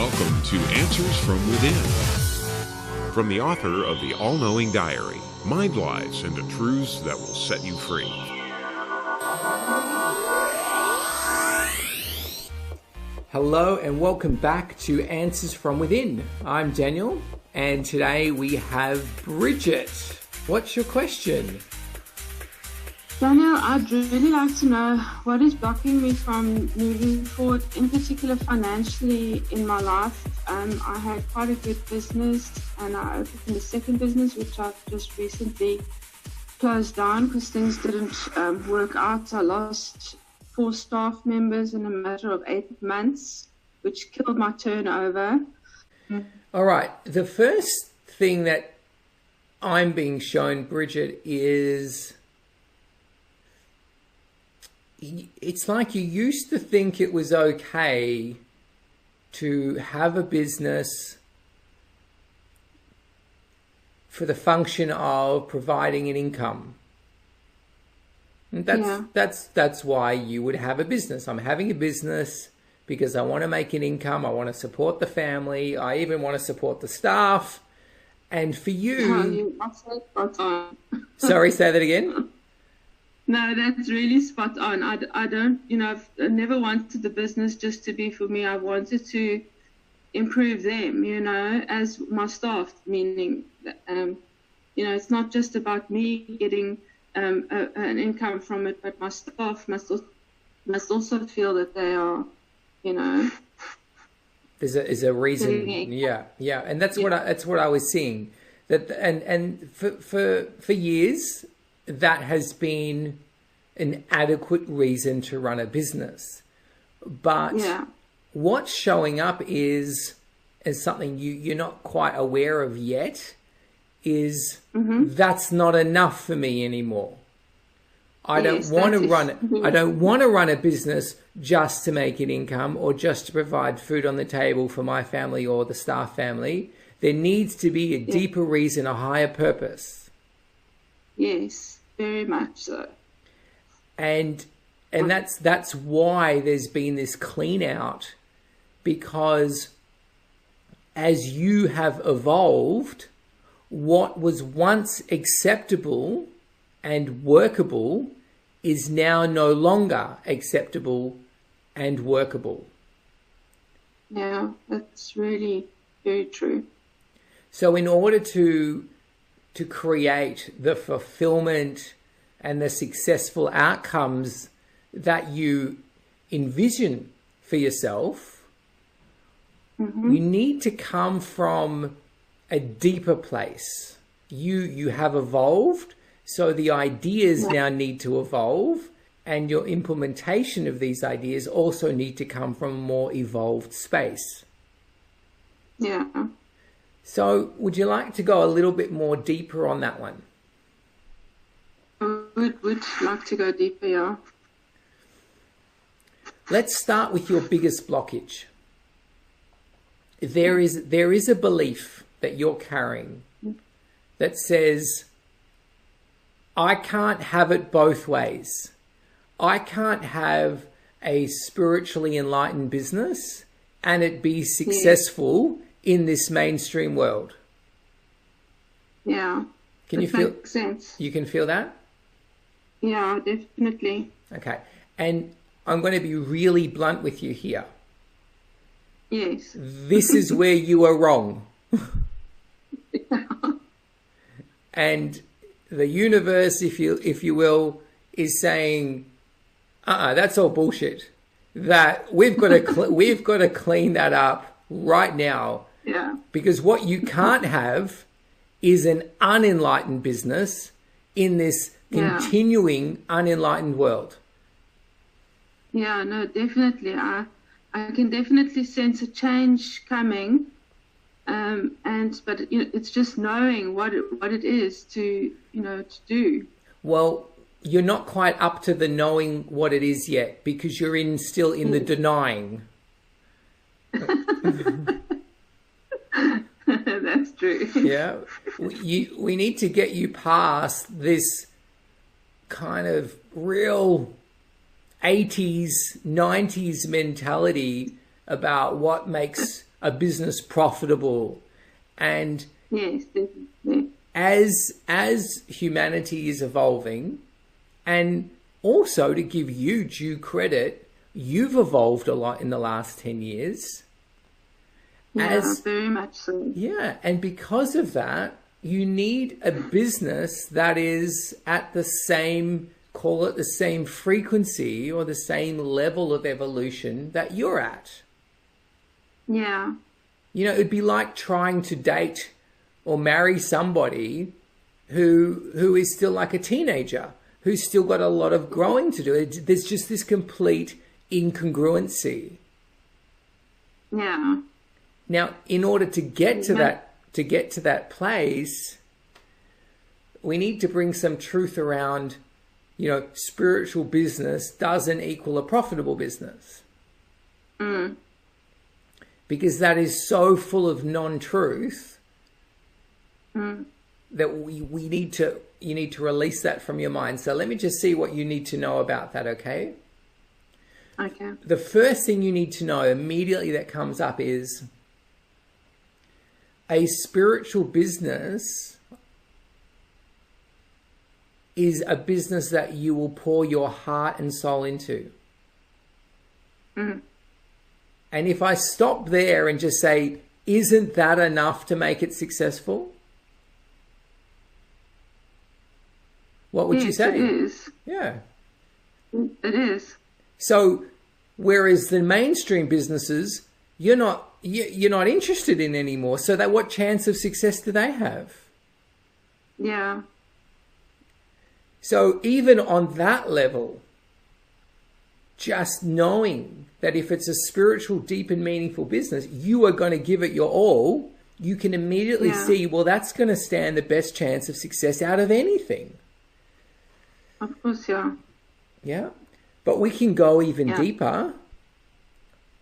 Welcome to Answers from Within. From the author of the All-Knowing Diary, Mind Lies into Truths that will set you free. Hello and welcome back to Answers from Within. I'm Daniel and today we have Bridgette. What's your question? Daniel, I'd really like to know what is blocking me from moving forward, in particular financially in my life. I had quite a good business and I opened a second business, which I've just recently closed down because things didn't work out. I lost 4 staff members in a matter of 8 months, which killed my turnover. All right. The first thing that I'm being shown, Bridgette, is it's like you used to think it was okay to have a business for the function of providing an income. And that's why you would have a business. I'm having a business because I want to make an income. I want to support the family. I even want to support the staff. And for you, sorry, say that again. No, that's really spot on. I don't, I've never wanted the business just to be for me. I wanted to improve them, as my staff, meaning, it's not just about me getting an income from it, but my staff must also feel that they are, There's a reason. Yeah. And that's what I was seeing. That and for years, that has been an adequate reason to run a business. But what's showing up is something you're not quite aware of yet, is that's not enough for me anymore. I don't want to run a business just to make an income or just to provide food on the table for my family or the staff family. There needs to be a deeper reason, a higher purpose. Yes, very much so. And that's why there's been this clean out, because as you have evolved, what was once acceptable and workable is now no longer acceptable and workable. Yeah, that's really very true. So in order to create the fulfillment and the successful outcomes that you envision for yourself, you need to come from a deeper place. You have evolved, so the ideas now need to evolve, and your implementation of these ideas also need to come from a more evolved space. Yeah. So would you like to go a little bit more deeper on that one? I would like to go deeper, yeah. Let's start with your biggest blockage. There is a belief that you're carrying that says, I can't have it both ways. I can't have a spiritually enlightened business and it be successful in this mainstream world. Yeah. Can you feel? Makes sense. You can feel that? Yeah, definitely. Okay. And I'm going to be really blunt with you here. Yes. This is where you are wrong. And the universe, if you will, is saying, that's all bullshit. That we've got to clean that up right now. Yeah. Because what you can't have is an unenlightened business in this continuing unenlightened world. Yeah, no, definitely. I can definitely sense a change coming. But it's just knowing what it is to do. Well, you're not quite up to the knowing what it is yet, because you're still in the denying. That's true. Yeah. We need to get you past this kind of real 80s, 90s mentality about what makes a business profitable. And Yes, definitely. as humanity is evolving, and also to give you due credit, you've evolved a lot in the last 10 years. Yeah, very much so. Yeah, and because of that, you need a business that is at the same, call it the same frequency or the same level of evolution that you're at. Yeah. You know, it'd be like trying to date or marry somebody who is still like a teenager, who's still got a lot of growing to do. There's just this complete incongruency. Yeah. Now, in order to get to that place, we need to bring some truth around, you know, spiritual business doesn't equal a profitable business. Mm. Because that is so full of non-truth that you need to release that from your mind. So let me just see what you need to know about that, okay? Okay. The first thing you need to know immediately that comes up is a spiritual business is a business that you will pour your heart and soul into. Mm. And if I stop there and just say, isn't that enough to make it successful? What would you say? It is. Yeah. It is. So, whereas the mainstream businesses, you're not interested in anymore. So that what chance of success do they have? Yeah. So even on that level, just knowing that if it's a spiritual, deep and meaningful business, you are going to give it your all, you can immediately see, well, that's going to stand the best chance of success out of anything. Of course, yeah. Yeah. But we can go even deeper.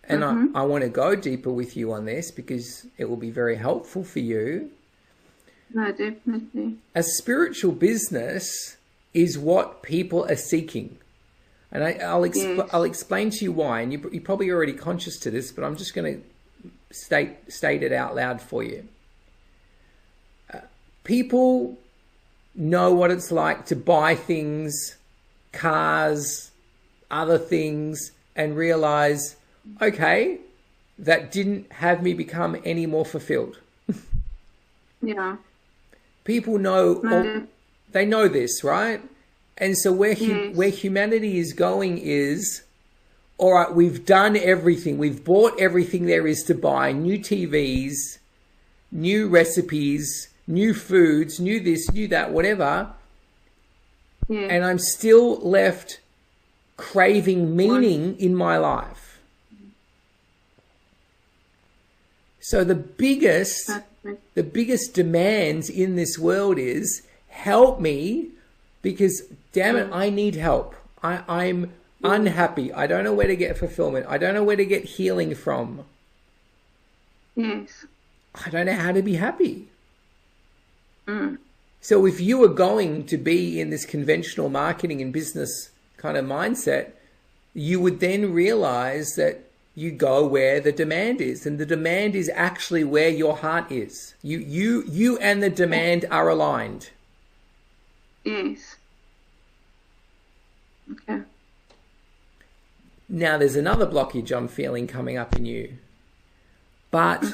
And I want to go deeper with you on this because it will be very helpful for you. No, definitely. A spiritual business is what people are seeking. And I'll explain to you why. And you're probably already conscious to this, but I'm just going to state it out loud for you. People know what it's like to buy things, cars, other things, and realize, okay, that didn't have me become any more fulfilled. Yeah. People know, they know this, right? And so where humanity is going is, all right, we've done everything. We've bought everything there is to buy, new TVs, new recipes, new foods, new this, new that, whatever. Yeah. And I'm still left craving meaning in my life. So the biggest demands in this world is help me, because damn it, I need help. I'm unhappy. I don't know where to get fulfillment. I don't know where to get healing from. Yes. I don't know how to be happy. Mm. So if you are going to be in this conventional marketing and business kind of mindset, you would then realize that you go where the demand is, and the demand is actually where your heart is. You and the demand are aligned. Yes. Okay. Now there's another blockage I'm feeling coming up in you. But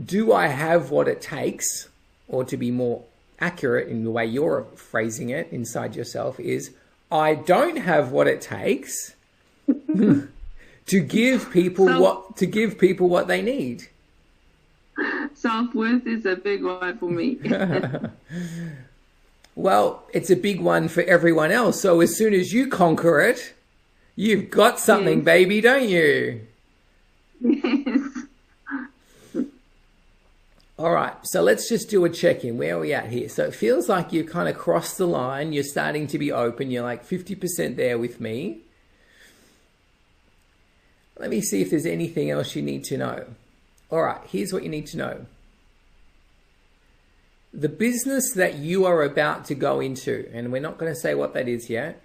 do I have what it takes, or to be more accurate in the way you're phrasing it inside yourself is, I don't have what it takes to give people what they need. Self-worth is a big one for me. Well, it's a big one for everyone else. So as soon as you conquer it, you've got something, baby, don't you? Yes. All right, so let's just do a check-in. Where are we at here? So it feels like you've kind of crossed the line. You're starting to be open. You're like 50% there with me. Let me see if there's anything else you need to know. All right, here's what you need to know. The business that you are about to go into, and we're not going to say what that is yet,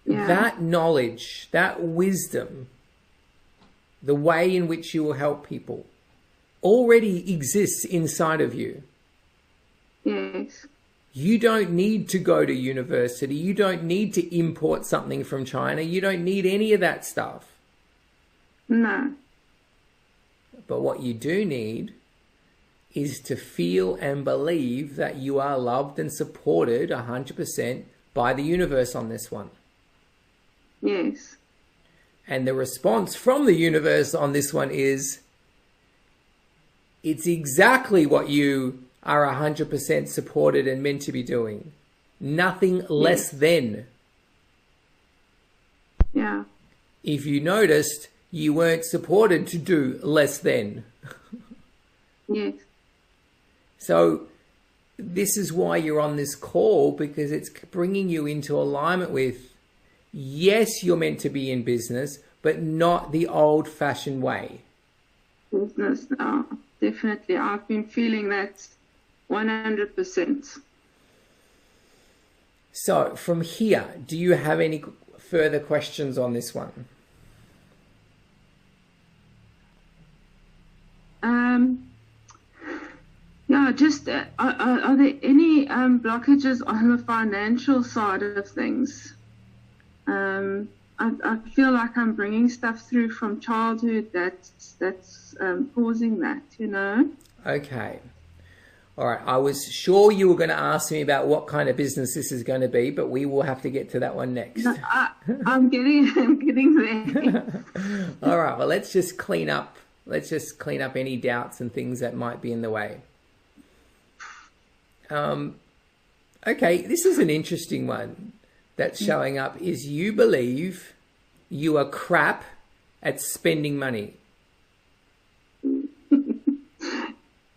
that knowledge, that wisdom the way in which you will help people already exists inside of you. Yes. You don't need to go to university. You don't need to import something from China. You don't need any of that stuff. No. But what you do need is to feel and believe that you are loved and supported 100% by the universe on this one. Yes. And the response from the universe on this one is, it's exactly what you are 100% supported and meant to be doing. Nothing less than. Yeah. If you noticed, you weren't supported to do less than. Yes. So this is why you're on this call, because it's bringing you into alignment with, yes, you're meant to be in business, but not the old-fashioned way. Business now, definitely. I've been feeling that 100%. So from here, do you have any further questions on this one? Yeah, just are there any blockages on the financial side of things? I feel like I'm bringing stuff through from childhood that's causing that, you know? Okay. All right. I was sure you were going to ask me about what kind of business this is going to be, but we will have to get to that one next. No, I'm getting there. All right. Well, let's just clean up any doubts and things that might be in the way. Okay. This is an interesting one that's showing up, is you believe you are crap at spending money.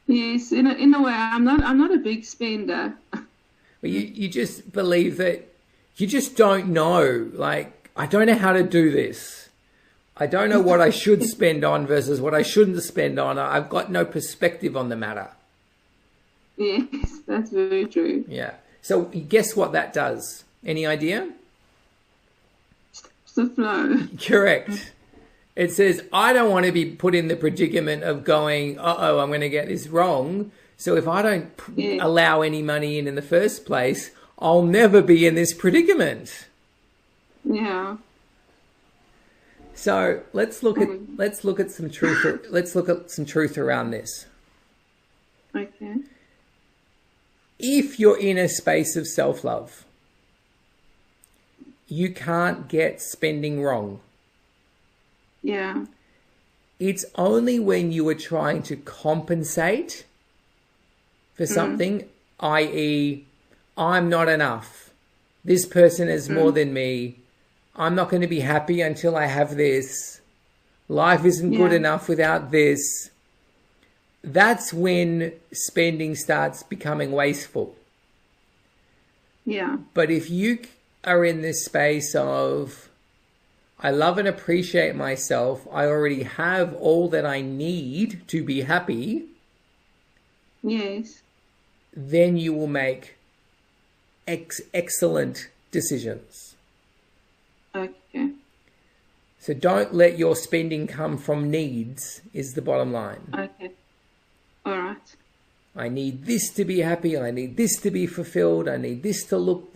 Yes, in a way, I'm not a big spender. But you just believe that you just don't know. Like, I don't know how to do this. I don't know what I should spend on versus what I shouldn't spend on. I've got no perspective on the matter. Yes, that's very true. Yeah. So guess what that does? Any idea? The flow. Correct. It says, I don't want to be put in the predicament of going, uh-oh, I'm going to get this wrong. So if I don't allow any money in the first place, I'll never be in this predicament. Yeah. So let's look at some truth. Let's look at some truth around this. Okay. If you're in a space of self-love, you can't get spending wrong. Yeah. It's only when you are trying to compensate for something, i.e., I'm not enough. This person is more than me. I'm not going to be happy until I have this. Life isn't good enough without this. That's when spending starts becoming wasteful. Yeah. But if you are in this space of, I love and appreciate myself, I already have all that I need to be happy, Yes. then you will make excellent decisions. Okay. So don't let your spending come from needs, is the bottom line. Okay. All right. I need this to be happy, I need this to be fulfilled, I need this to look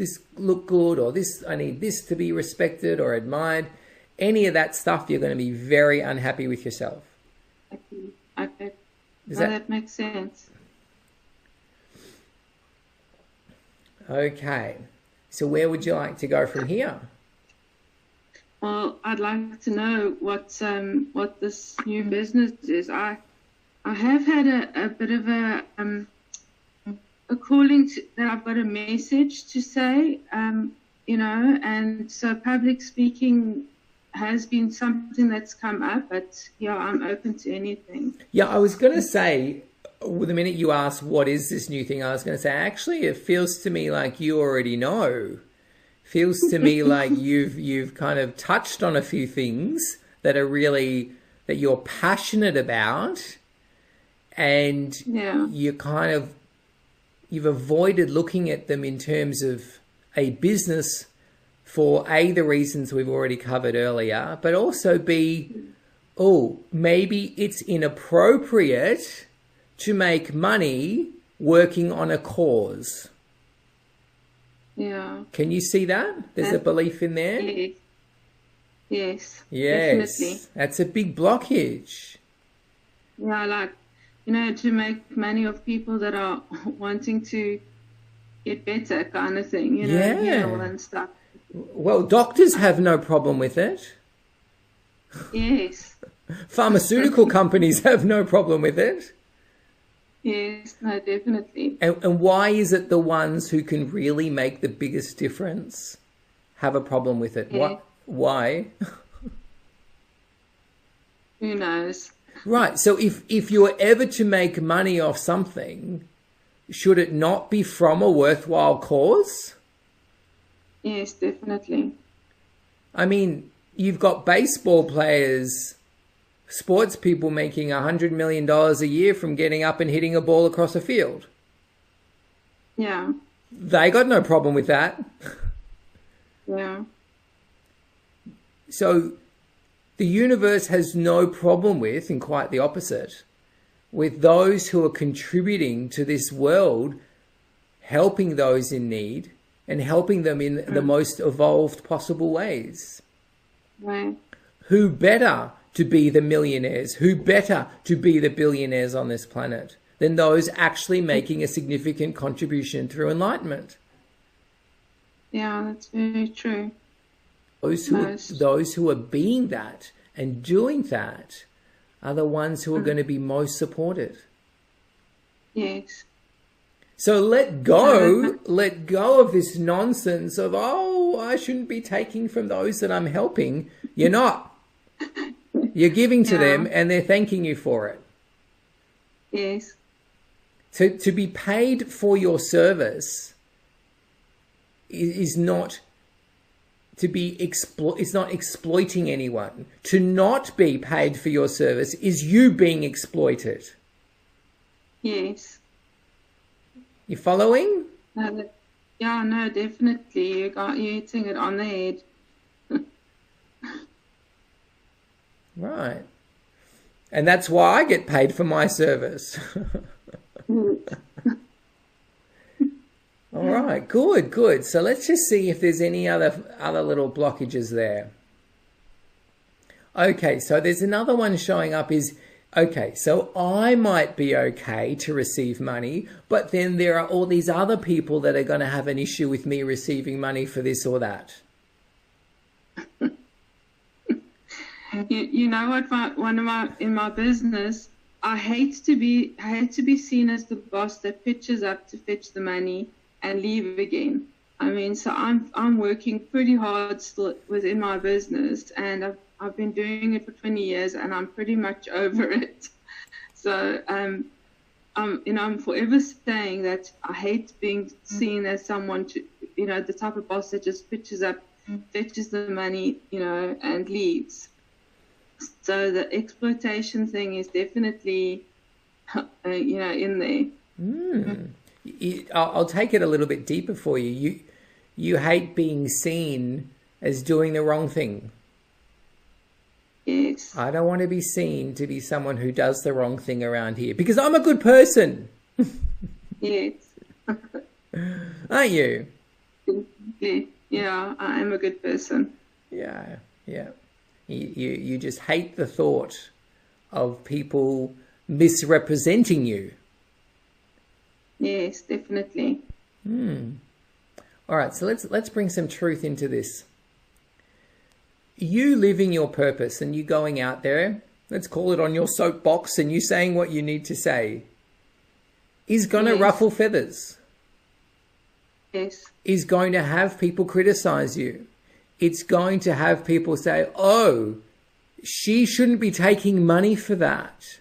good, or this, I need this to be respected or admired. Any of that stuff, you're going to be very unhappy with yourself. Okay. Does that makes sense. Okay. So where would you like to go from here? Well, I'd like to know what this new business is. I have had a bit of a calling that I've got a message to say, and so public speaking has been something that's come up, but yeah, I'm open to anything. Yeah, I was going to say, the minute you asked what is this new thing, I was going to say, actually, it feels to me like you already know. Feels to me like you've kind of touched on a few things that are really, that you're passionate about, and you've avoided looking at them in terms of a business for A, the reasons we've already covered earlier, but also B, oh, maybe it's inappropriate to make money working on a cause. Yeah. Can you see that? There's a belief in there? Yes. Yes. Yes. Definitely. That's a big blockage. Yeah, like, to make money of people that are wanting to get better kind of thing, heal and stuff. Well, doctors have no problem with it. Yes. Pharmaceutical companies have no problem with it. Yes, no, definitely. And why is it the ones who can really make the biggest difference have a problem with it? Yeah. Why? Who knows? Right. So if you're ever to make money off something, should it not be from a worthwhile cause? Yes, definitely. I mean, you've got baseball players, sports people making $100 million a year from getting up and hitting a ball across a field. Yeah. They got no problem with that. Yeah. So the universe has no problem with, and quite the opposite, with those who are contributing to this world, helping those in need and helping them in the most evolved possible ways. Right. Who better to be the millionaires? Who better to be the billionaires on this planet than those actually making a significant contribution through enlightenment? Yeah, that's very true. Those who are being that and doing that are the ones who are going to be most supported. Yes. So let go of this nonsense of, oh, I shouldn't be taking from those that I'm helping. You're not. You're giving to them and they're thanking you for it. Yes. So to be paid for your service is not to be it's not exploiting anyone. To not be paid for your service is you being exploited. Yes. You following? Yeah, no, definitely. You're hitting it on the head. Right. And that's why I get paid for my service. All right, good. So let's just see if there's any other little blockages there. Okay, so there's another one showing up is, okay, so I might be okay to receive money, but then there are all these other people that are going to have an issue with me receiving money for this or that. You know what? In my business, I hate to be seen as the boss that pitches up to fetch the money and leave again. I mean, so I'm working pretty hard still within my business, and I've been doing it for 20 years, and I'm pretty much over it. So I'm forever saying that I hate being seen as someone the type of boss that just pitches up, fetches the money, and leaves. So the exploitation thing is definitely, in there. I'll take it a little bit deeper for you. You hate being seen as doing the wrong thing. Yes. I don't want to be seen to be someone who does the wrong thing around here because I'm a good person. Yes. Aren't you? Yeah, I am a good person. Yeah. You just hate the thought of people misrepresenting you. Yes, definitely. All right, so let's bring some truth into this. You living your purpose and you going out there, let's call it on your soapbox, and you saying what you need to say, is going to ruffle feathers. Yes. Is going to have people criticize you. It's going to have people say, oh, she shouldn't be taking money for that.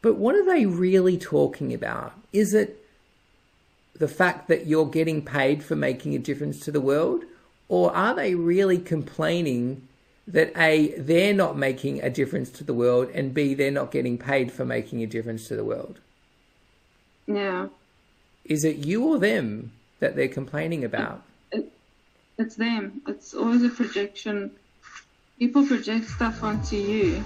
But what are they really talking about? Is it the fact that you're getting paid for making a difference to the world? Or are they really complaining that A, they're not making a difference to the world, and B, they're not getting paid for making a difference to the world? Yeah. Is it you or them that they're complaining about? It's them. It's always a projection People project stuff onto you.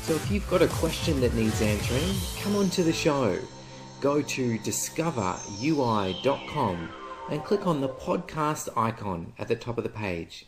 So if you've got a question that needs answering, come on to the show. Go to discoverui.com and click on the podcast icon at the top of the page.